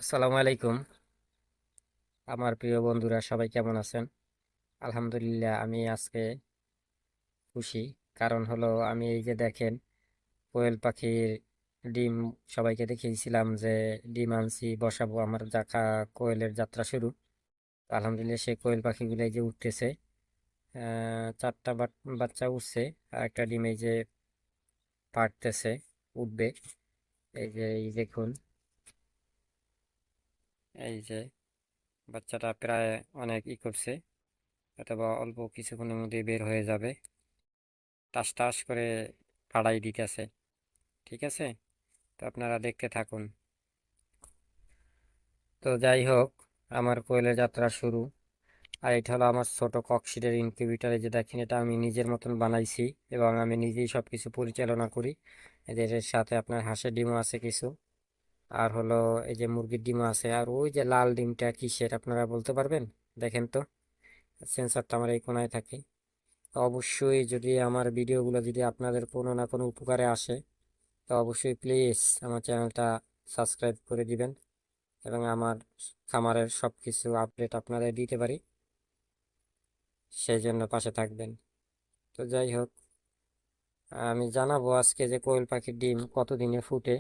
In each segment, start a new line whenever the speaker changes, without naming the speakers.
আসসালামু আলাইকুম। আমার প্রিয় বন্ধুরা সবাই কেমন আছেন? আলহামদুলিল্লাহ, আমি আজকে খুশি। কারণ হলো, আমি এই যে দেখেন, কোয়েল পাখির ডিম সবাইকে দেখিয়েছিলাম যে ডিম আনছি, বসাবো, আমার কোয়েলের যাত্রা শুরু। আলহামদুলিল্লাহ, সেই কোয়েল পাখিগুলো এই যে উঠতেছে। চারটা বাচ্চা উঠছে, আর একটা ডিম এই যে পাড়তেছে, উঠবে। এই যে এই দেখুন, এই যে বাচ্চাটা প্রায় অনেক করছে, অথবা অল্প কিছুক্ষণের মধ্যে বের হয়ে যাবে। টাস টাস করে ফাড়াই দিতেছে। ঠিক আছে, তো আপনারা দেখতে থাকুন। তো যাই হোক, আমার কোয়েলের যাত্রা শুরু। আর এটা হলো আমার ছোট ককশিটের ইনকিউবেটর। এই যে দেখেন, এটা আমি নিজের মতন বানাইছি এবং আমি নিজেই সবকিছু পরিচালনা করি। এদের সাথে আপনার হাঁসের ডিমও আছে কিছু, আর হলো এই যে মুরগির ডিমও আছে। আর ওই যে লাল ডিমটা কিসের আপনারা বলতে পারবেন? দেখেন তো, সেন্সরটা আমার এই কোনায় থাকে। তো অবশ্যই যদি আমার ভিডিওগুলো যদি আপনাদের কোনো না কোনো উপকারে আসে, তো অবশ্যই প্লিজ আমার চ্যানেলটা সাবস্ক্রাইব করে দিবেন এবং আমার খামারের সব কিছু আপডেট আপনাদের দিতে পারি, সেই জন্য পাশে থাকবেন। তো যাই হোক, আমি জানাবো আজকে যে কোয়েল পাখির ডিম কতদিনে ফুটে,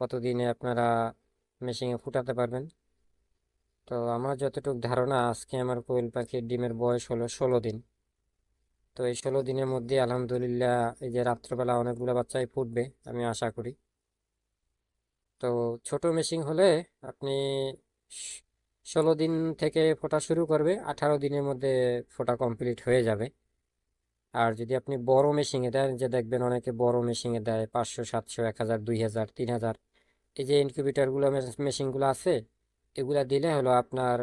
কতদিনে আপনারা মেশিনে ফুটাতে পারবেন। তো আমার যতটুকু ধারণা, আজকে আমার কোয়েল পাখির ডিমের বয়স হলো 16 দিন। তো এই 16 দিনের মধ্যে আলহামদুলিল্লাহ এই যে রাত্রবেলা অনেকগুলো বাচ্চাই ফুটবে আমি আশা করি। তো ছোট মেশিন হলে আপনি 16 দিন থেকে ফোটা শুরু করবে, 18 দিনের মধ্যে ফোটা কমপ্লিট হয়ে যাবে। আর যদি আপনি বড় মেশিনে দেন, যে দেখবেন অনেকে বড় মেশিনে দেয় 500 700 1000 2000 3000, এই যে ইনকিউবেটরগুলো মেশিনগুলো আছে, এগুলা দিলে হলো আপনার,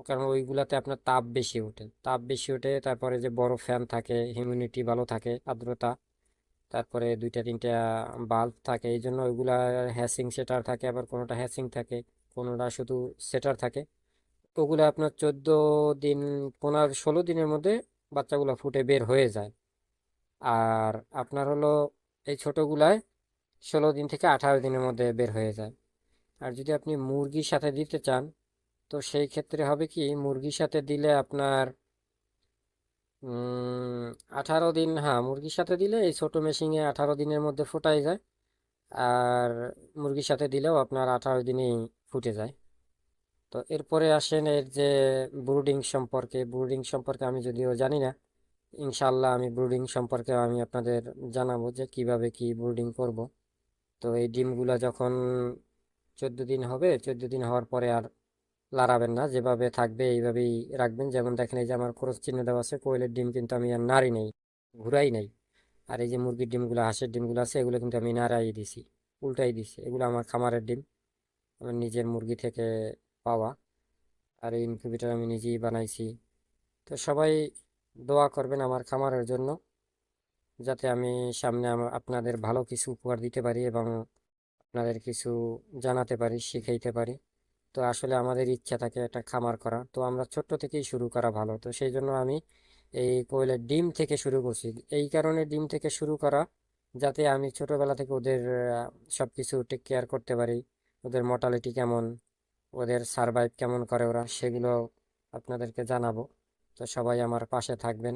কারণ ওইগুলাতে আপনার তাপ বেশি ওঠে, তারপরে যে বড় ফ্যান থাকে, হিউমিডিটি ভালো থাকে, আর্দ্রতা, তারপরে দুইটা তিনটা বাল্ব থাকে, এই জন্য ওইগুলা হ্যাসিং সেটার থাকে, আবার কোনোটা হ্যাসিং থাকে, কোনোটা শুধু সেটার থাকে। ওগুলো আপনার 14 দিন, 15 16 দিনের মধ্যে বাচ্চাগুলো ফুটে বের হয়ে যায়। আর আপনার হলো এই ছোটগুলায় 16 দিন থেকে 18 দিনের মধ্যে বের হয়ে যায়। আর যদি আপনি মুরগির সাথে দিতে চান, তো সেই ক্ষেত্রে হবে কি, মুরগির সাথে দিলে আপনার 18 দিন, হ্যাঁ, মুরগির সাথে দিলে এই ছোট মেশিনে 18 দিনের মধ্যে ফোটাই যায়। আর মুরগির সাথে দিলেও আপনার 18 দিনেই ফুটে যায়। তো এরপরে আসেন এর যে ব্রুডিং সম্পর্কে আমি যদিও জানি না, ইনশাল্লাহ আমি ব্রুডিং সম্পর্কে আমি আপনাদের জানাবো যে কিভাবে কি ব্রুডিং করব। তো এই ডিমগুলা যখন 14 দিন হবে, 14 দিন হওয়ার পরে আর লাড়াবেন না, যেভাবে থাকবে এইভাবেই রাখবেন। যেমন দেখেন, এই যে আমার ক্রস চিহ্ন দেওয়া আছে, কোয়েলের ডিম কিন্তু আমি আর নাড়ি নেই, ঘুরাই নাই। আর এই যে মুরগির ডিমগুলো, হাঁসের ডিমগুলো আছে, এগুলো কিন্তু আমি নাড়াই দিছি, উল্টাই দিছি। এগুলো আমার খামারের ডিম, আমার নিজের মুরগি থেকে পাওয়া। আর এই ইনকিউবেটর আমি নিজেই বানাইছি। তো সবাই দোয়া করবেন আমার খামারের জন্য, যাতে আমি সামনে আপনাদের ভালো কিছু উপহার দিতে পারি এবং আপনাদের কিছু জানাতে পারি, শিখাইতে পারি। তো আসলে আমাদের ইচ্ছা থাকে একটা খামার করা, তো আমরা ছোট্ট থেকেই শুরু করা ভালো। তো সেই জন্য আমি এই কোয়েলের ডিম থেকে শুরু করছি। এই কারণে ডিম থেকে শুরু করা, যাতে আমি ছোটবেলা থেকে ওদের সব কিছু টেক কেয়ার করতে পারি। ওদের মর্টালিটি কেমন, ওদের সারভাইভ কেমন করে ওরা, সেগুলো আপনাদেরকে জানাবো। তো সবাই আমার পাশে থাকবেন।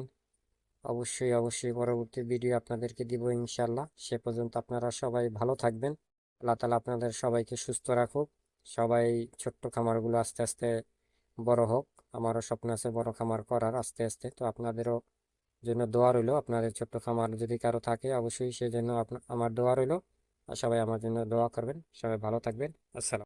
অবশ্যই অবশ্যই পরবর্তী ভিডিও আপনাদেরকে দিব ইনশাল্লাহ। সে পর্যন্ত আপনারা সবাই ভালো থাকবেন। আল্লাহ তাআলা আপনাদের সবাইকে সুস্থ রাখুক। সবাই ছোট্ট খামারগুলো আস্তে আস্তে বড় হোক। আমারও স্বপ্ন আছে বড় খামার করার আস্তে আস্তে। তো আপনাদেরও জন্য দোয়া রইলো। আপনাদের ছোট্ট খামার যদি কারো থাকে, অবশ্যই সেই জন্য আমার দোয়া রইলো। আর সবাই আমার জন্য দোয়া করবেন। সবাই ভালো থাকবেন। আসসালাম।